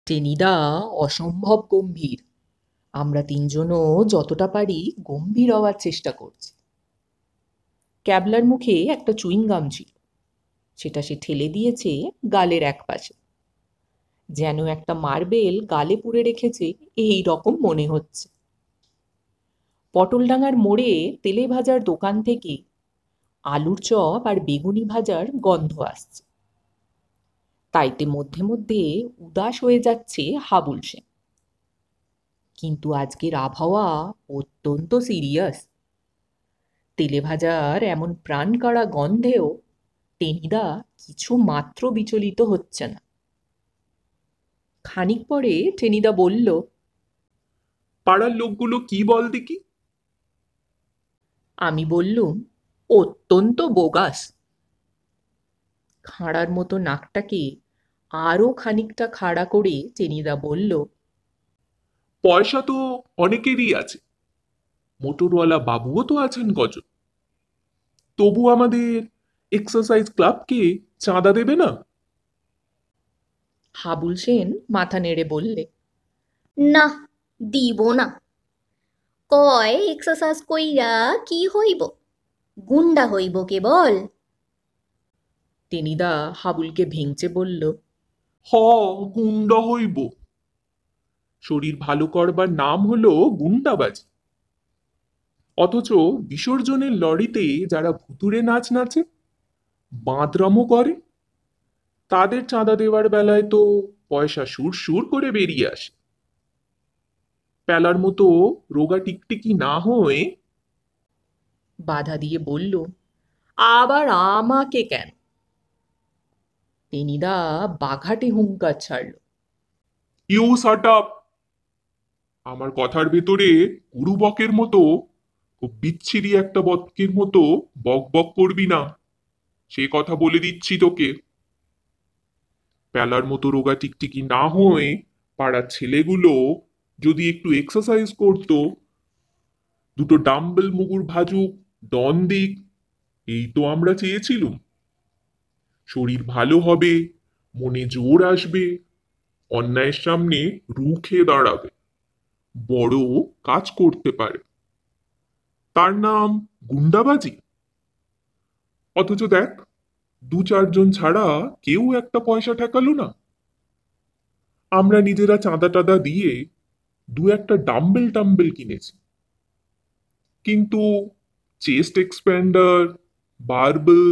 টেনিদা অসম্ভব গম্ভীর। আমরা তিনজনও যতটা পারি গম্ভীর হওয়ার চেষ্টা করছি। ক্যাবলার মুখে একটা চুইংগাম ছিল, সেটা সে ঠেলে দিয়েছে গালের এক পাশে। যেন একটা মার্বেল গালে পুরে রেখেছে এই রকম মনে হচ্ছে। পটলডাঙার মোড়ে তেলে ভাজার দোকান থেকে আলুর চপ আর বেগুনি ভাজার গন্ধ আসছে। তাইতে মধ্যে মধ্যে উদাস হয়ে যাচ্ছে হাবুল সেন। কিন্তু আজকের আবহাওয়া অত্যন্ত সিরিয়াস। তেলে ভাজার এমন প্রাণকাড়া গন্ধেও টেনিদা কিছু মাত্র বিচলিত হচ্ছে না। খানিক পরে টেনিদা বলল, পাড়ার লোকগুলো কি বল দেখি? আমি বললুম, অত্যন্ত বোগাস। খাঁড়ার মতো নাকটাকে আরো খানিকটা খাড়া করে টেনিদা বলল, পয়সা তো অনেকেরই আছে, মোটরওয়ালা বাবুও তো আছেন কজন। তবু আমাদের এক্সারসাইজ ক্লাবকে চাঁদা দেবে না? হাবুল সেন মাথা নেড়ে বললে, না, দিব না। কয় এক্সারসাইজ কইরা কি হইব? গুন্ডা হইব কেবল। টেনিদা হাবুলকে ভেঙচে বলল, হ, গুন্ডা হইব। শরীর ভালো করবার নাম হলো গুন্ডাবাজি। অথচ বিসর্জনের লরিতে যারা ভুতুড়ে নাচ নাচে, বাঁদরামো করে, তাদের চাঁদা দেওয়ার বেলায় তো পয়সা সুর সুর করে বেরিয়ে আসে। পেলার মতো রোগা টিকটিকি না হয়ে বাধা দিয়ে বলল, আবার আমাকে কেন? টেনিদা বাঘাটে হুঙ্কার ছাড়ল, ইউ শাট আপ। আমার কথার ভেতরে গুরু বকের মতো, খুব বিচ্ছিরি একটা বকের মতো বক বক করবি না, সে কথা বলে দিচ্ছি তোকে। পেলার মতো রোগা টিকটিকি না হয়ে পাড়ার ছেলেগুলো যদি একটু এক্সারসাইজ করতো, দুটো ডাম্বেল মুগুর ভাজুক, ডন দিক, এই তো আমরা চেয়েছিলুম। শরীর ভালো হবে, মনে জোর আসবে, অন্যায়ের সামনে রুখে দাঁড়াবে, বড় কাজ করতে পারে। তার নাম গুন্ডাবাজি। অথচ দেখ, দু চারজন ছাড়া কেউ একটা পয়সা ঠেকালো না। আমরা নিজেরা চাঁদা টাদা দিয়ে দু একটা ডাম্বেল টাম্বেল কিনেছি, কিন্তু চেস্ট এক্সপ্যান্ডার, বারবেল।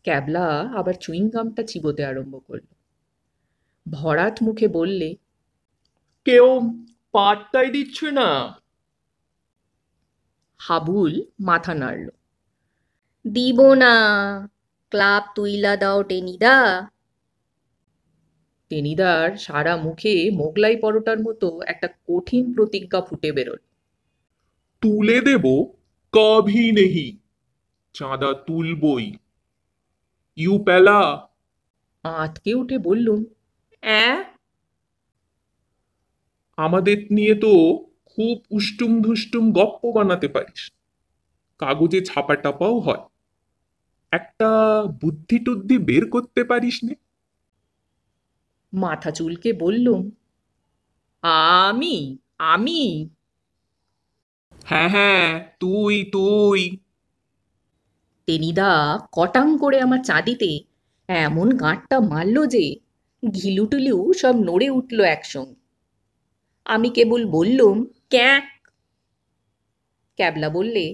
ক্যাবলা আবার চুইংগামটা চিবোতে আরম্ভ করল। ভরাট মুখে বললে, কেউ পাত্তাই দিচ্ছে না। হাবুল মাথা নাড়ল, দিব না। ক্লাব তুইলা দাও টেনিদা। টেনিদার সারা মুখে মোগলাই পরোটার মতো একটা কঠিন প্রতিজ্ঞা ফুটে বেরোল। তুলে দেব, কভি নেহি, চাঁদা তুলবই। ইউ পেলা। আঁতকে উঠে বললুম, অ্যাঁ? আমাদের নিয়ে তো খুব উষ্টুম ধুষ্টুম গপ্প বানাতে পারিস, কাগজে ছাপা টাপাও হয়। একটা বুদ্ধি টুদ্ধি বের করতে পারিস নে? মাথা চুলকে বললুম, আমি আমি হ্যাঁ হ্যাঁ, তুই তুই। টেনিদা কটাং করে আমার চাঁদিতে এমন গাঁটটা মারল যে ঘিলুটুলু সব নড়ে উঠল একসঙ্গে। আমি কেবল বললুম, ক্যাঁ। ক্যাবলা বললে,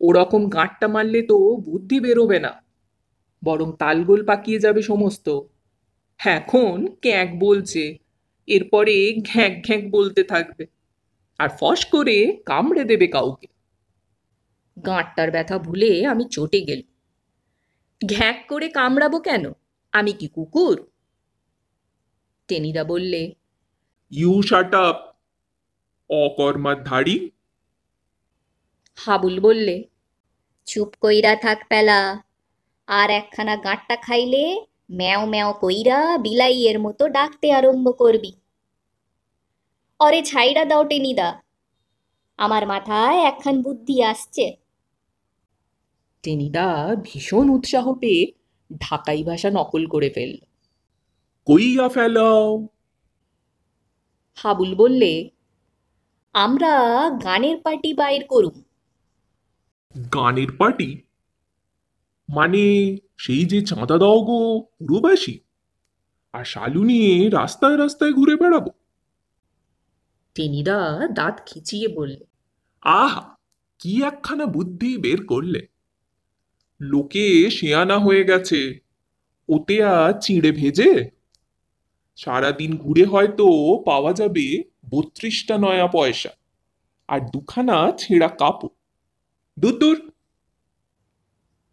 ওরকম গাঁটটা মারলে তো বুদ্ধি বেরোবে না, বরং তালগোল পাকিয়ে যাবে সমস্ত। এখন ক্যাঁক বলছে, এরপরে ঘ্যাঁক ঘ্যাঁক বলতে থাকবে, আর ফস করে কামড়ে দেবে কাউকে। গাঁটটার ব্যথা ভুলে আমি চটে গেল। ঘ্যাঁক করে কামড়াবো কেন? আমি কি কুকুর? টেনিদা বললে, ইউ শাট আপ, অকর্মার ধাড়ি। হাবুল বললে, চুপ কইরা থাক পেলা। আর একখানা গাঁটটা খাইলে ম্যাও ম্যাও কইরা বিলাইয়ের মতো ডাকতে আরম্ভ করবি। অরে ছাইড়া দাও টেনিদা, আমার মাথায় একখান বুদ্ধি আসছে। টেনিদা ভীষণ উৎসাহ পেয়ে ঢাকাই ভাষা নকল করে ফেলল। কইয়া ফেলাও। হাবুল বললে, আমরা গানের পার্টি বাইর করুম। গানের পার্টি? মানে সেই যে চাঁদা দাও গো পুরবাসী, আর শালু নিয়ে রাস্তায় রাস্তায় ঘুরে বেড়াবো? টেনিদা দাঁত খিচিয়ে বললে, আহা, কি একখানা বুদ্ধি বের করলে! লোকে শেয়ানা হয়ে গেছে, ওতে আর চিঁড়ে ভেজে সারাদিন ঘুরে হয়তো পাওয়া যাবে 32টা নয়া পয়সা আর দুখানা ছেঁড়া কাপড়। দূর দূর।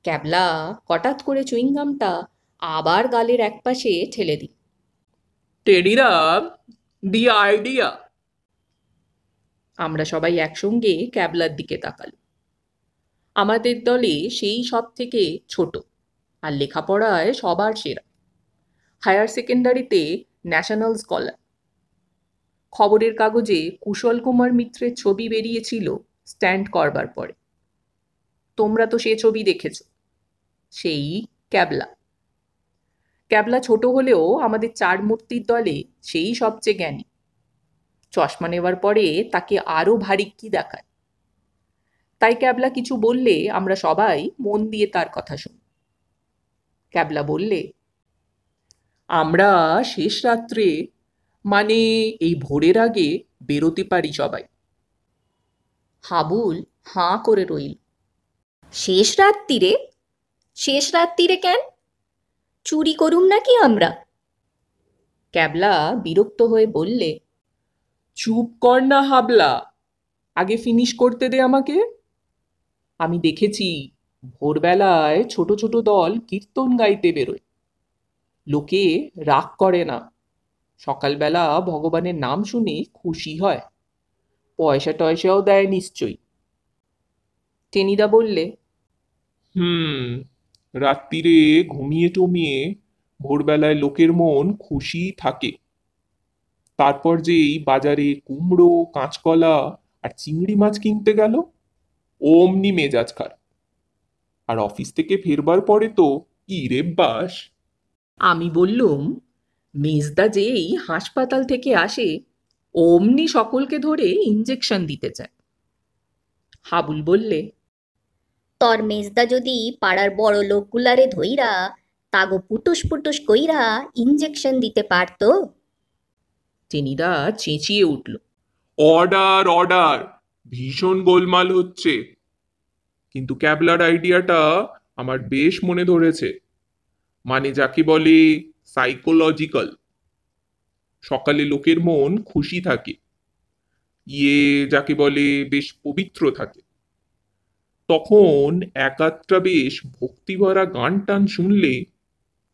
ক্যাবলা হঠাৎ করে চুইংগামটা আবার গালের একপাশে ঠেলে দিল। Tenida, the idea. আমরা সবাই একসঙ্গে ক্যাবলার দিকে তাকালো। আমাদের দলে সেই সব থেকে ছোট, আর লেখাপড়ায় সবার সেরা, হায়ার সেকেন্ডারিতে ন্যাশনাল স্কলার। খবরের কাগজে কুশল কুমার মিত্রের ছবি বেরিয়েছিল স্ট্যান্ড করবার পরে। তোমরা তো সে ছবি দেখেছ। সেই ক্যাবলা। ক্যাবলা ছোট হলেও আমাদের চার মূর্তির দলে সেই সবচেয়ে জ্ঞানী। চশমা নেওয়ার পরে তাকে আরো ভারী কি দেখায়। তাই ক্যাবলা কিছু বললে আমরা সবাই মন দিয়ে তার কথা শুনি। ক্যাবলা বললে, আমরা শেষ রাত্রে, মানে এই ভোরের আগে বেরোতে পারি সবাই। হাবুল হাঁ করে রইল। শেষ রাত্রিরে? শেষ রাত্রিরে কেন? চুরি করুম নাকি আমরা? ক্যাবলা বিরক্ত হয়ে বললে, চুপ কর না হাবলা, আগে ফিনিশ করতে দে আমাকে। আমি দেখেছি ভোরবেলায় ছোট ছোট দল কীর্তন গাইতে বেরোয়। লোকে রাগ করে না, সকালবেলা ভগবানের নাম শুনে খুশি হয়। পয়সা টয়সাও দেয় নিশ্চয়ই। টেনিদা বললে, রাত্রিরে ঘুমিয়ে টমিয়ে ভোরবেলায় লোকের মন খুশি থাকে, তারপর যেই বাজারে কুমড়ো, কাঁচকলা আর চিংড়ি মাছ কিনতে গেল, অমনি মেজাজ খারাপ। আর অফিস থেকে ফেরবার পরে তো কি রেব্বাস! আমি বললুম, মেজদা যেই হাসপাতাল থেকে আসে অমনি সকলকে ধরে ইঞ্জেকশন দিতে চায়। হাবুল বললে, তর মেজদা যদি পাড়ার বড় লোকগুলারে ধইরা তাগো পুটুস পুটুস কইরা ইঞ্জেকশন দিতে পারতো। টেনিদা চেঁচিয়ে উঠল, অর্ডার অর্ডার, ভীষণ গোলমাল হচ্ছে। কিন্তু ক্যাবলার আইডিয়াটা আমার বেশ মনে ধরেছে, মানে যাকে বলে সাইকোলজিক্যাল। সকালে লোকের মন খুশি থাকে, যাকে বলে বেশ পবিত্র থাকে। তখন একাত্রা বেশ ভক্তিভরা গান টান শুনলে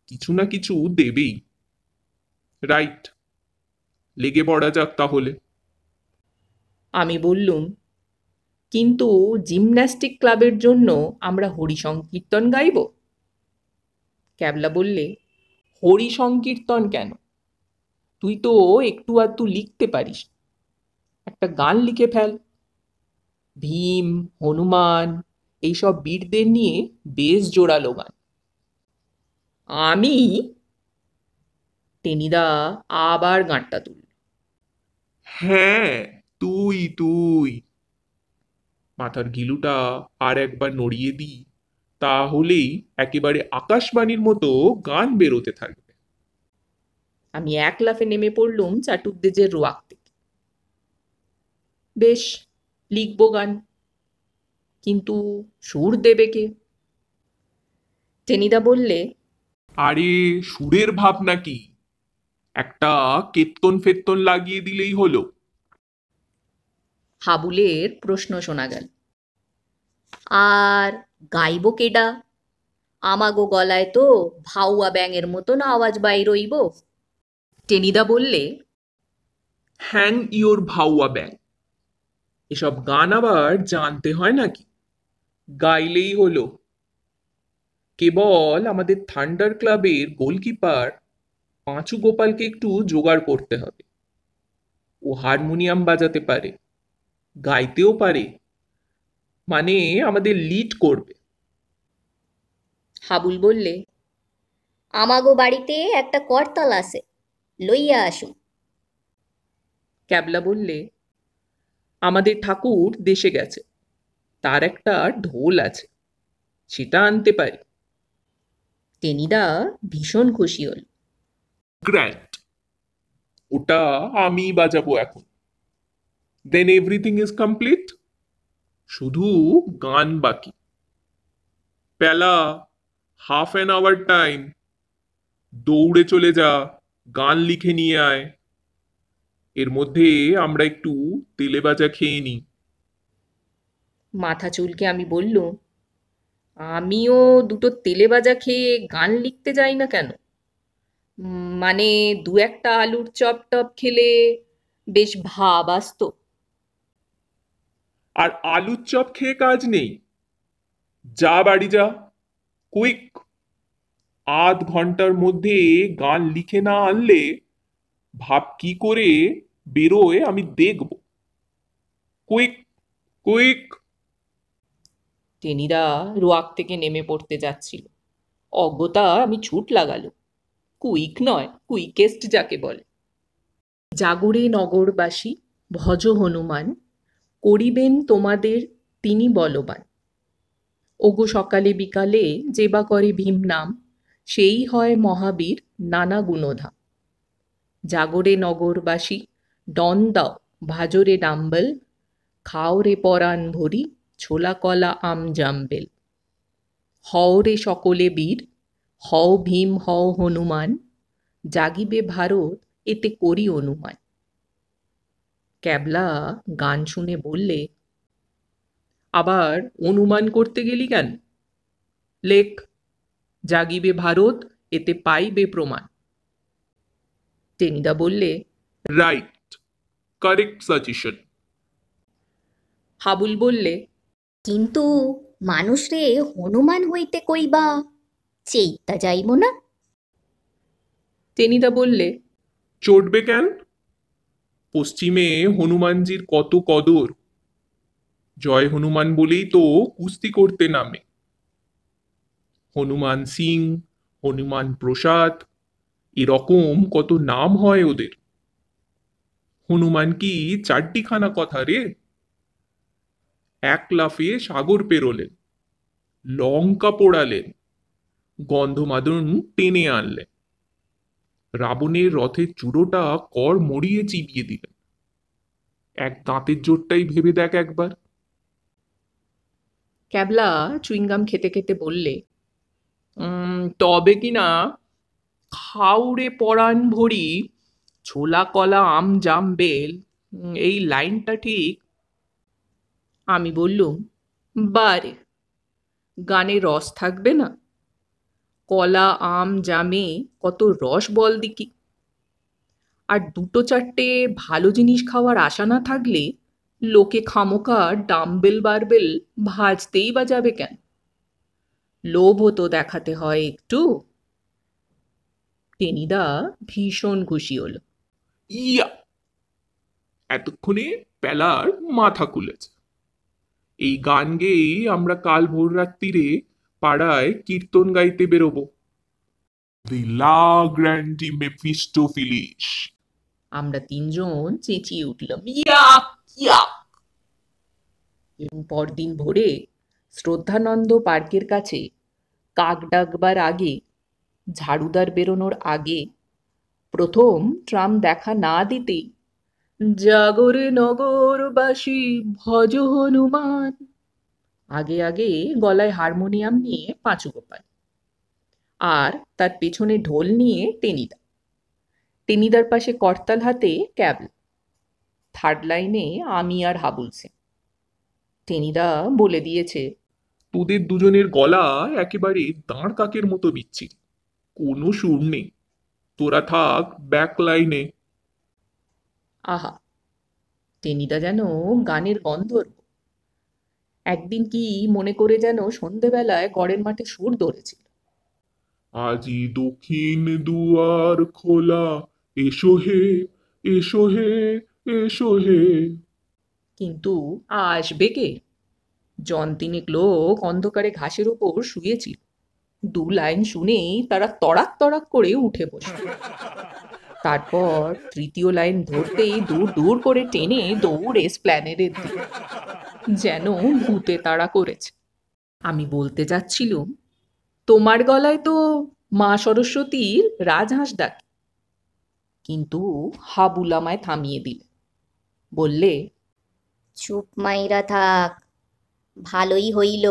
কিছু না কিছু দেবেই। রাইট, লেগে পড়া যাক তাহলে। আমি বললুম, কিন্তু জিমন্যাস্টিক ক্লাবের জন্য আমরা হরি সংকীর্তন গাইব। ক্যাবলা বললে, হরি সংকীর্তন কেন? তুই তো একটু আধটু লিখতে পারিস, একটা গান লিখে ফেল। ভীম, হনুমান, এইসব বীরদের নিয়ে বেশ জোরালো গান। আমি? টেনিদা আবার গাঁটটা তুলল। হ্যাঁ, তুই তুই। মাথার গিলুটা আর একবার নড়িয়ে দিই, তাহলেই একেবারে আকাশবাণীর মতো গান বেরোতে থাকবে। আমি এক লাফে নেমে পড়লুম চাটুদ্দেজের রোয়াক থেকে। বেশ, লিখব গান, কিন্তু সুর দেবে কে? টেনিদা বললে, আরে সুরের ভাব নাকি, একটা কেত্তন ফেত্তন লাগিয়ে দিলেই হলো। হাবুলের প্রশ্ন শোনা গেল, আর গাইব কেডা? আমাগো গলায় তো ভাউয়া ব্যাঙের মতন আওয়াজ বাইর হইব। টেনিদা বললে, হ্যাং ইওর ভাউয়া ব্যাং, এসব গান আবার জানতে হয় নাকি? গাইলেই হলো। কেবল আমাদের থান্ডার ক্লাবের গোলকিপার পাঁচু গোপালকে একটু জোগাড় করতে হবে। ও হারমোনিয়াম বাজাতে পারে, গাইতেও পারে, মানে আমাদের লিড করবে। হাবুল বললে, আমাগো বাড়িতে একটা করতাল আছে, লইয়া আসুন। ক্যাবলা বললে, আমাদের ঠাকুর দেশে গেছে, তার একটা ঢোল আছে, সেটা আনতে পারি। টেনিদা ভীষণ খুশি হল। গ্র্যান্ড, ওটা আমি বাজাবো এখন। Then everything is complete. শুধু গান বাকি। পেলা, হাফ অ্যান আওয়ার টাইম, দৌড়ে চলে যা, গান লিখে নিয়ে আয়। এর মধ্যে আমরা একটু তেলে ভাজা খেয়ে নিই। মাথা চুলকে আমি বললুম, আমিও দুটো তেলে ভাজা খেয়ে গান লিখতে যাই না কেন? মানে দু একটা আলুর চপ টপ খেলে বেশ ভাব আসতো। আর আলুর চপ খেয়ে কাজ নেই। যা বাড়ি যা, কুইক। আধ ঘন্টার মধ্যে গান লিখে না আনলে ভাব কি করে বেরোয় আমি দেখব। Quick, quick. টেনিদা রোয়াক থেকে নেমে পড়তে যাচ্ছিল, অজ্ঞতা আমি ছুট লাগালো। কুইক নয়, কুইকেস্ট যাকে বলে। জাগরে নগরবাসী ভজ হনুমান, করিবেন তোমাদের তিনি বলবান। ওগো সকালে বিকালে যে বা করে ভীম নাম, সেই হয় মহাবীর নানা গুণধাম। জাগরে নগরবাসী ডন দাও ভাজরে ডাম্বল, খাও রে পরাণ ভরি ছোলা কলা আম জাম্বেল। হও রে সকলে বীর, হও ভীম হও হনুমান, জাগিবে ভারত এতে করি অনুমান। ক্যাবলা গান শুনে বললে, আবার অনুমান করতে গেলি কেন? লেখ, জাগিবে ভারত এতে পাইবে প্রমাণ। টেনিদা বললে, রাইট, কারেক্ট সাজেশন। হাবুল বললে, কিন্তু মানুষ রে হনুমান হইতে কইবা, চেইত্তা যাইব না? টেনিদা বললে, চটবে কেন? পশ্চিমে হনুমানজির কত কদর। জয় হনুমান বলেই তো কুস্তি করতে নামে। হনুমান সিং, হনুমান প্রসাদ, এরকম কত নাম হয় ওদের। হনুমান কি চারটিখানা কথা রে? এক লাফে সাগর পেরোলেন, লঙ্কা পোড়ালেন, গন্ধমাদন টেনে আনলেন, রাবণের রথের চূড়োটা কর মরিয়ে চিবিয়ে দিলেন। এক দাঁতের জোরটাই ভেবে দেখ একবার। ক্যাবলা চুইংগাম খেতে খেতে বললে, তবে কি না খাউরে পরাণ ভরি ছোলা কলা আম জাম বেল, এই লাইনটা ঠিক। আমি বললুম, বারে, গানে রস থাকবে না? কলা আম জামে কত রস বল দিকি। আর দুটো চারটে ভালো জিনিস খাওয়ার আশা না থাকলে লোকে খামোকা ডাম্বেল বারবেল ভাজতেই বা যাবে কেন? লোভও তো দেখাতে হয় একটু। টেনিদা ভীষণ খুশি হলো। ইয়া, এতক্ষণে পেলার মাথা খুলেছে। এই গান গেয়েই আমরা কাল ভোর রাত্রিরে পাড়ায় কীর্তন গাইতে বেরোবো। দি লা গ্র্যান্ডি মেফিস্টোফিলিস। আমরা তিনজন চেঁচিয়ে উঠলাম, ইয়াক ইয়াক। এবং পরদিন ভোরে শ্রদ্ধানন্দ পার্কের কাছে কাক ডাকবার আগে, ঝাড়ুদার বেরোনোর আগে, প্রথম ট্রাম দেখা না দিতেই জাগরে নগরবাসী ভজ হনুমান, আগে আগে গলায় হারমোনিয়াম নিয়ে পাঁচু গোপাল, আর তার পেছনে ঢোল নিয়ে টেনিদা, টেনিদার পাশে করতাল হাতে ক্যাবল, থার্ড লাইনে আমি আর হাবুল সিং। টেনিদা বলে দিয়েছে, তোদের দুজনের গলা একেবারে দাঁড় কাকের মতো বিচ্ছিরি, কোনো সুর নেই। তোরা থাক ব্যাক লাইনে। আহা, টেনিদা যেন গানের গন্ধর্ব। একদিন কি মনে করে যেন সন্ধেবেলায় গড়ের মাঠে সুর ধরেছিল। আজি দক্ষিণ দুয়ার খোলা, এসো হে, এসো হে, এসো হে। কিন্তু আসবে কে? জন তিনেক লোক অন্ধকারে ঘাসের ওপর শুয়েছিল। দু লাইন শুনেই তারা তড়াক তড়াক করে উঠে বসল। তারপর তৃতীয় লাইন ধরতেই দূর দূর করে টেনে দৌড় এসপ্ল্যানেডের দিকে, যেন ভূতে তাড়া করেছে। আমি বলতে যাচ্ছিলুম, তোমার গলায় তো মা সরস্বতীর রাজহাঁস ডাকে, কিন্তু হাবুল আমায় থামিয়ে দিলে। বললে, চুপ মাইরা থাক, ভালোই হইল,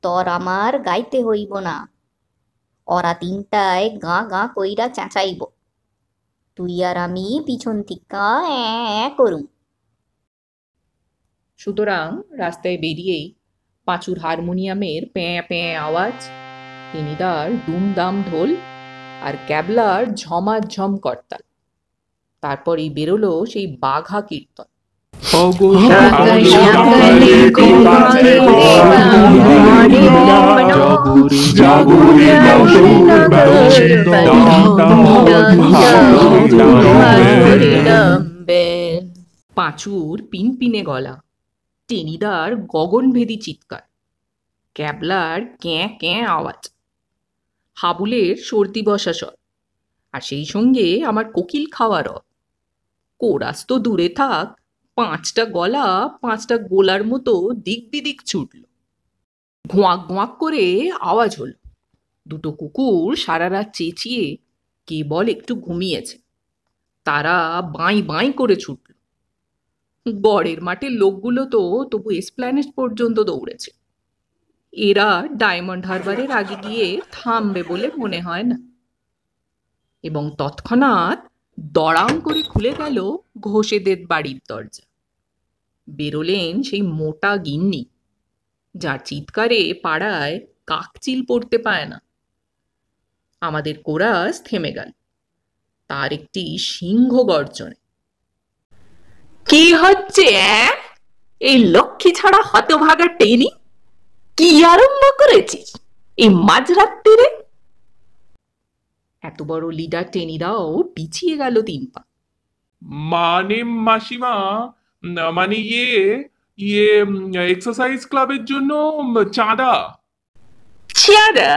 তর আমার গাইতে হইব না। ওরা তিনটায় গাঁ গাঁ কইরা চেঁচাইব, তুই আর আমি পিছন থিকা করুম। সুতরাং রাস্তায় বেরিয়েই পাঁচুর হারমোনিয়ামের প্যাঁ প্যাঁ আওয়াজ, টেনিদার দুমদাম ঢোল আর ক্যাবলার ঝমাঝম করতাল। তারপরেই বেরোলো সেই বাঘা কীর্তন। পাঁচুর পিনপিনে গলা, টেনিদার গগনভেদী চিৎকার, ক্যাবলার ক্যাঁ ক্যাঁ আওয়াজ, হাবুলের সর্দি বসা স্বর, আর সেই সঙ্গে আমার কোকিল খাওয়া রব। কোরাস তো দূরে থাক, পাঁচটা গলা পাঁচটা গোলার মতো দিক বিদিক ছুটল। ঘোঁয়াক ঘোঁয়াক করে আওয়াজ হলো। দুটো কুকুর সারা রাত চেঁচিয়ে কেবল একটু ঘুমিয়েছে, তারা বাঁই বাঁই করে ছুটল। গড়ের মাঠের লোকগুলো তো তবু এসপ্ল্যানেড পর্যন্ত দৌড়েছে। এরা ডায়মন্ড হারবারের আগে গিয়ে থামবে বলে মনে হয় না। এবং তৎক্ষণাৎ দড়াং করে খুলে গেল ঘোষেদের বাড়ির দরজা। বেরোলেন সেই মোটা গিন্নি, যার চিৎকারে পাড়ায় কাকচিল পড়তে পায় না। আমাদের কোরাস থেমে গেল তার একটি সিংহ গর্জনে। কি হচ্ছে এই লক্ষ্মী ছাড়া হতভাগা টেনি? কি আরম্ভ করেছিস এই মাঝরাত্রিরে? এত বড় লিডার টেনিরাও পিছিয়ে গেল 3 পা। মানে মাসিমা, মানে ইয়ে ইয়ে এক্সারসাইজ ক্লাবের জন্য চাঁদা। ছিয়ারা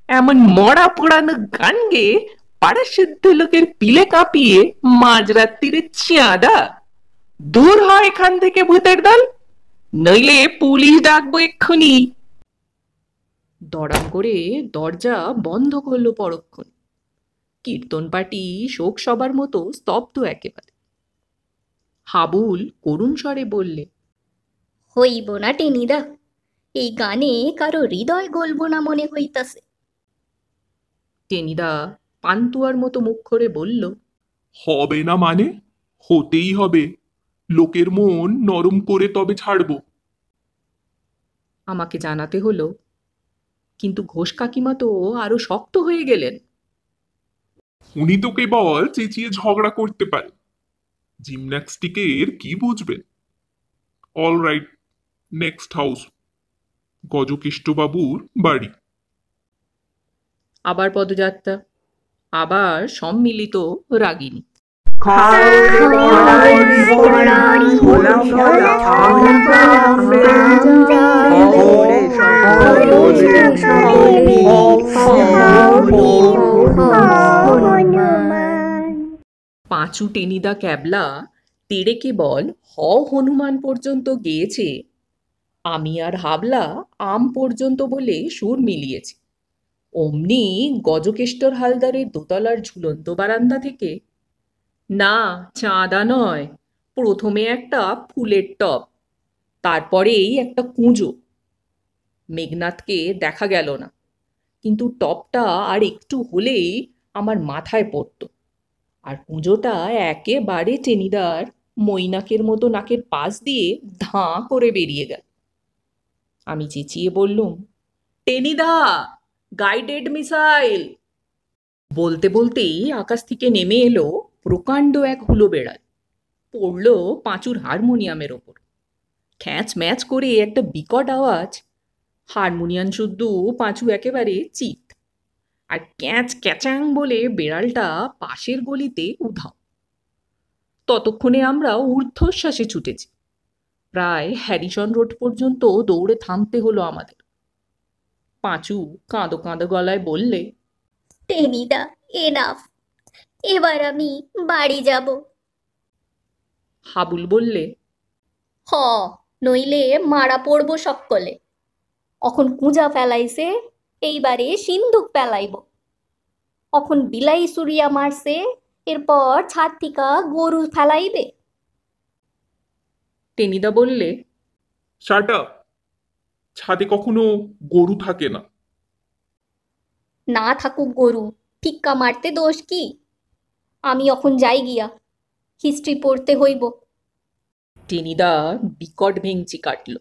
এমন মরা পোড়ানো গান গেয়ে পাড়া শুদ্ধ লোকের পিলে কাঁপিয়ে মাঝরাত্রিরে চাঁদা? দূর হয় এখান থেকে ভূতের দল, নইলে পুলিশ ডাকবো এক্ষুনি। দড়াম করে দরজা বন্ধ করলো পরক্ষণ। কীর্তন পার্টি শোক সবার মতো স্তব্ধ একেবারে। হাবুল করুণ স্বরে বললে, হইব না টেনিদা, এই গানে কারো হৃদয় গলব না মনে হইতাছে। টেনিদা পান্তুয়ার মতো মুখ করে বলল, হবে না মানে? হতেই হবে, লোকের মন নরম করে তবে ছাড়বো। আমাকে জানাতে হলো, কিন্তু ঘোষ কাকিমা তো আরো শক্ত হয়ে গেলেন। উনি তো কেবল চেঁচিয়ে ঝগড়া করতে পারেন, জিমন্যাস্টিকের কি বুঝবেন? অল রাইট, নেক্সট হাউস, গজকেষ্টবাবুর বাড়ি। আবার পদযাত্রা, আবার সম্মিলিত রাগিনী। পাঁচু টেনিদা ক্যাবলা তেড়ে কেবল হ হনুমান পর্যন্ত গেয়েছে, আমি আর হাবলা আম পর্যন্ত বলে সুর মিলিয়েছি। অমনি গজকেষ্টর হালদারের দোতলার ঝুলন্ত বারান্দা থেকে, না চাঁদা নয়, প্রথমে একটা ফুলের টব, তারপরেই একটা কুঁজো। মেঘনাথকে দেখা গেল না, কিন্তু টবটা আর একটু হলেই আমার মাথায় পড়ত, আর কুঁজোটা একেবারে টেনিদার মৈনাকের মতো নাকের পাশ দিয়ে ধাঁ করে বেরিয়ে গেল। আমি চেঁচিয়ে বললুম, টেনিদা, গাইডেড মিসাইল! বলতে বলতেই আকাশ থেকে নেমে এলো প্রকাণ্ড এক হুলো বেড়াল, পড়ল পাঁচুর হারমোনিয়ামের ওপর। খ্যাঁচ ম্যাচ করে একটা বিকট আওয়াজ, হারমোনিয়াম শুদ্ধ পাঁচু একেবারে চিত, আর ক্যাঁচ ক্যাচাং বলে বেড়ালটা পাশের গলিতে উধাও। ততক্ষণে আমরা ঊর্ধ্বশ্বাসে ছুটেছি, প্রায় হ্যারিসন রোড পর্যন্ত দৌড়ে থামতে হলো আমাদের। পাঁচু কাঁদো কাঁদো গলায় বললে, টেনিদা, এনাফ, এবার আমি বাড়ি যাব। হাবুল বললে, হ, নইলে মারা পড়বো সকলে। অখন কুঁজা ফেলাইছে, এইবারে সিন্ধুক ফেলাইব। অখন বিলাই সুরিয়া মারছে, এরপর ছাদ থিকা গরু ফেলাইবে। টেনিদা বললে, শাট আপ! ছাদে কখনো গরু থাকে না। না থাকুক গরু, ফিক্কা মারতে দোষ কি? আমি অখন যাই গিয়া, হিস্ট্রি পড়তে হইব। টেনিদা বিকট ভেঙচি কাটল।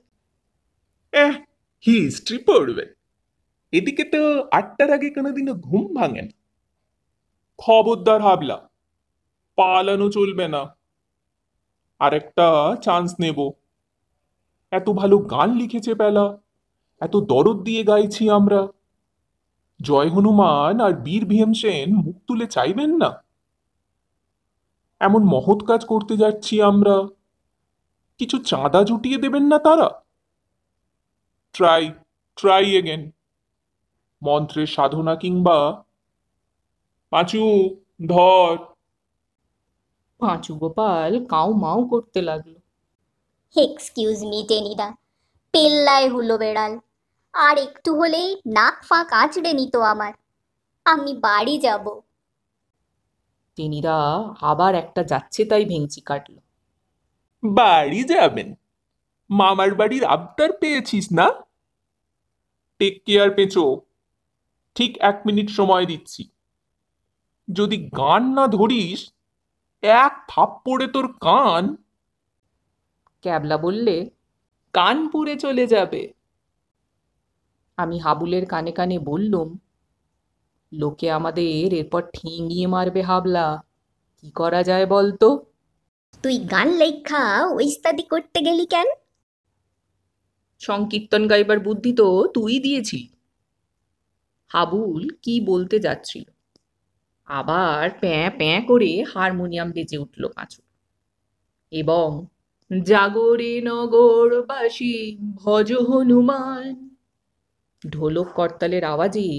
হিস্ট্রি পড়বে? এদিকে তো 8টার আগে কোনোদিনও ঘুম ভাঙে না। খবরদার হাবলা, পালানো চলবে না। আর একটা চান্স নেব। এত ভালো গান লিখেছে পেলা, এত দরদ দিয়ে গাইছি আমরা। জয় হনুমান আর বীর ভীমসেন মুখ তুলে চাইবেন না? এমন মহৎ কাজ করতে যাচ্ছি আমরা, কিছু চাঁদা জুটিয়ে দেবেন না তারা? Try, try again. মন্ত্রের সাধনা কিংবা পাঁচু, ধর। পাঁচু গোপাল কাউ মাউ করতে লাগলো। এক্সকিউজ মি টেনিদা, পেল্লায় হুলো বেড়াল। আর একটু হলেই নাক ফাঁক আঁচড়ে নিত আমার। আমি বাড়ি যাব। টেনিদা আবার একটা যাচ্ছে তাই ভেঙচি কাটল। বাড়ি যাবেন? মামার বাড়ির আবদার পেয়েছিস না? টেক কেয়ার পেঁচো, ঠিক 1 মিনিট সময় দিচ্ছি। যদি গান না ধরিস, এক থাপ্পড়ে তোর কান। ক্যাবলা বললে, কানপুরে চলে যাবে। আমি হাবুলের কানে কানে বললুম, লোকে আমাদের এরপর ঠেঙিয়ে মারবে হাবলা, কি করা যায় বলতো? তুই গান লেখা ওইস্তাদি করতে গেলি কেন? সংকীর্তন গাইবার বুদ্ধি তো তুই দিয়েছিলি। হাবুল কি বলতে যাচ্ছিল, আবার প্যাঁ প্যাঁ করে হারমোনিয়াম বেজে উঠল পাঁচু, এবং জাগরে নগরবাসী ভজ হনুমান, ঢোলক করতালের আওয়াজে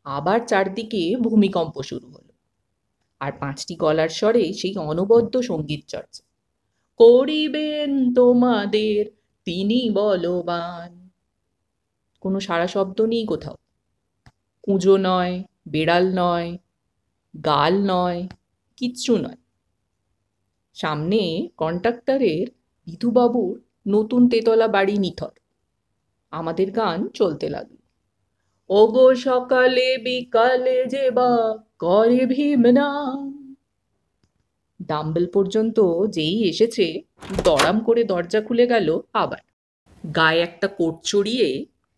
আবার চারদিকে ভূমিকম্প শুরু হলো। আর 5টি গলার স্বরে সেই অনবদ্য সঙ্গীত চর্চা, করিবেন তোমাদের তিনি বলবান। কোনো সারা শব্দ নেই কোথাও। কুঁজো নয়, বেড়াল নয়, গাল নয়, কিচ্ছু নয়। সামনে কন্ট্রাক্টরের বিধুবাবুর নতুন তেতলা বাড়ি নিথর। আমাদের গান চলতে লাগলো। ওগো সকালে বিকালে যে বা করে ভীম নাম। ডাম্বেল পর্যন্ত যেই এসেছে, দড়াম করে দরজা খুলে গেল আবার। গায়ে একটা কোট চড়িয়ে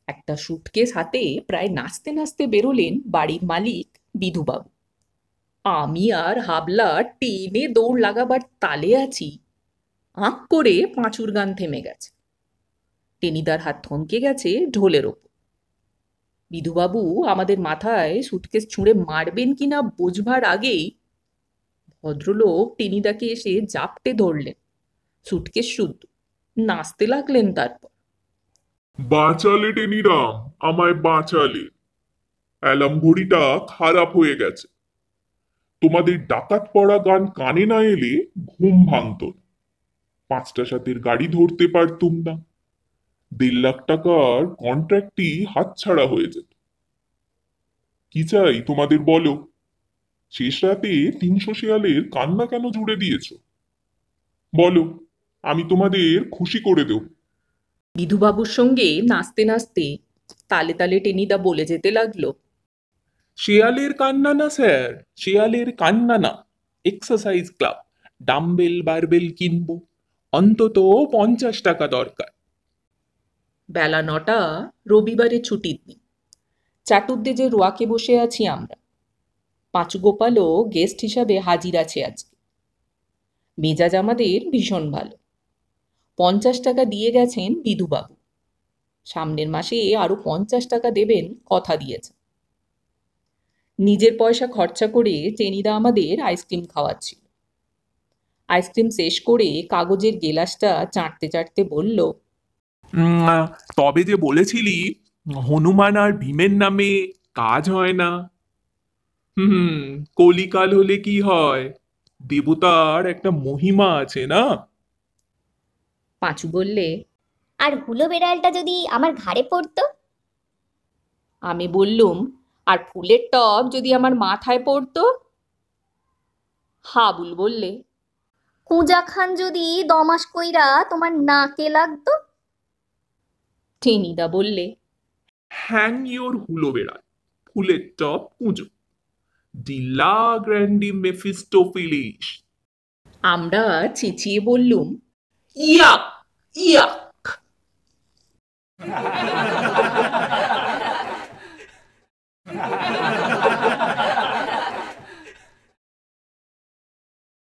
একটা সুটকেস হাতে প্রায় নাচতে নাচতে বেরোলেন বাড়ির মালিক বিধুবাবু। আমি আর হাবলা টেনে দৌড় লাগাবার তালে আছি, আঁক করে পাঁচুর গান থেমে গেছে। টেনিদার হাত থমকে গেছে ঢোলের ওপর। বিধুবাবু আমাদের মাথায় সুটকেস ছুঁড়ে মারবেন কিনা বোঝবার আগেই ভদ্রলোক টেনিদাকে এসে জাপটে ধরলেন, সুটকেস শুদ্ধ, নাচতে লাগলেন। তারপর, বাঁচালে টেনিরাম, আমায় বাঁচালে। অ্যালার্ম ঘড়িটা খারাপ হয়ে গেছে। তোমাদের ডাকাত পড়া গান কানে না এলে ঘুম ভাঙত না। 5টা 7-এর গাড়ি ধরতে পারতুম না। 1.5 লাখ টাকার কন্ট্রাক্টই হাতছাড়া হয়ে যেত। কি চাই তোমাদের বলো? শেষ রাতে 300 শেয়ালের কান্না কেন জুড়ে দিয়েছ? বলো, আমি তোমাদের খুশি করে দেব। বিধুবাবুর সঙ্গে নাচতে নাচতে তালে তালে টেনিদা বলে যেতে লাগলো, শেয়ালের কান্না না স্যার, শেয়ালের কান্না না। এক্সারসাইজ ক্লাব, ডাম্বেল বারবেল কিনবো। অন্তত 50 টাকা দরকার। বেলা 9টা, রবিবারে ছুটির দিন। চাটুর্দে রোয়াকে বসে আছি আমরা। পাঁচু গোপালও গেস্ট হিসাবে হাজির আছে আজকে। মেজাজ আমাদের ভীষণ ভালো। 50 টাকা দিয়ে গেছেন বিধুবাবু। সামনের মাসে আরো 50 টাকা দেবেন কথা দিয়েছেন। নিজের পয়সা খরচা করে টেনিদা আমাদের আইসক্রিম খাওয়াচ্ছিল। আইসক্রিম শেষ করে কাগজের গেলাসটা চাটতে চাটতে বলল, তবে যে বলেছিলি হনুমান আর ভীমের নামে কাজ হয় না। হুম, কলিকাল হলে কি হয়, দেবতার একটা মহিমা আছে না? পাঁচু বললে। আর হুলো বেড়ালটা যদি আমার ঘাড়ে পড়তো? আমি বললুম, আর ফুলের টব যদি আমার মাথায় পড়তো? হাবুল বললে। কুঁজা খান যদি দমাস কইরা তোমার নাকে লাগতো? টেনিদা বললে। হ্যাং ইওর হুলো বেড়াল, ফুলের টপ পুজো, ডিলা গ্র্যান্ডি মেফিস্টোফিলিস। আমরা চেঁচিয়ে বললুম, ইয়াক ইয়াক।